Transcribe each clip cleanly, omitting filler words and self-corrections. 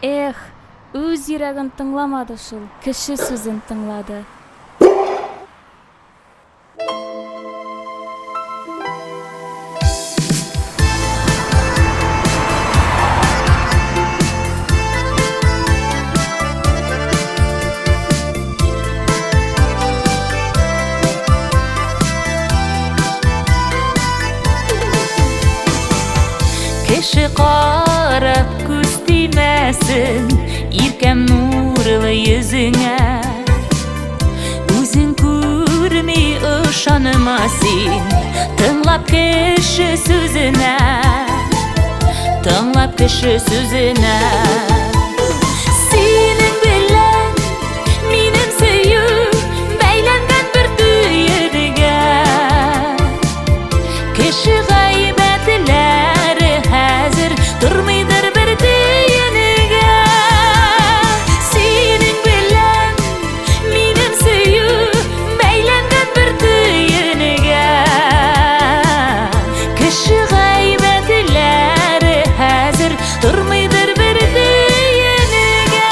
Эх, өз йөрәген тыңламады шул, кеше сүзен тыңлады. Кеше карап күз тимәсен иркәм нурлы йөзеңә. Үзең күрми ышанма син, тыңлап кеше сүзенә, тыңлап кеше сүзенә. Синең белән минем сөю бәйләнгән бер төйенегә. Кеше гайбәтләре хәзер тормыйдыр бер төйенегә. Синең белән минем сөю бәйләнгән бер төйенегә. Кеше гайбәтләре хәзер тормыйдыр бер төйенегә.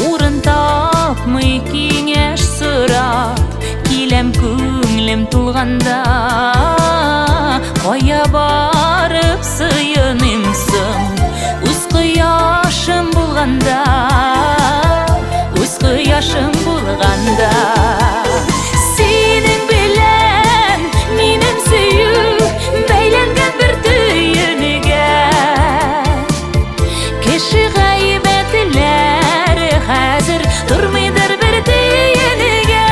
Урын тапмый киңәш сорап киләм күңлем тулганда. Кая барып сыйыным соң үз кояшым булганда, үз кояшым булганда. Синең белән минем сөю бәйләнгән бер төйенегә. Кеше гайбәтләре хәзер тормыйдыр бер төйенегә.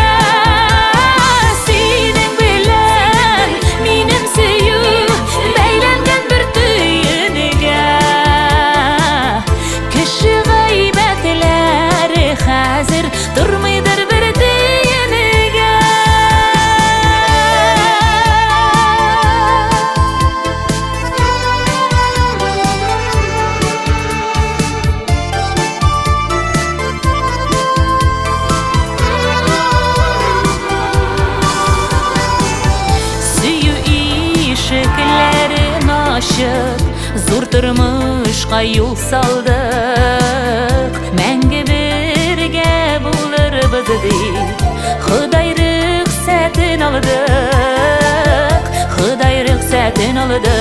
Синең белән минем сөю бәйләнгән бер төйенегә. Кеше гайбәтләре хәзер тормыйдыр бер төйенегә. Сөю ишекләрен ачып, зур тормышка юл салдык. Мәңге бергә булырбыз дип Ходай рөхсәтен алдык, Ходай рөхсәтен алдык.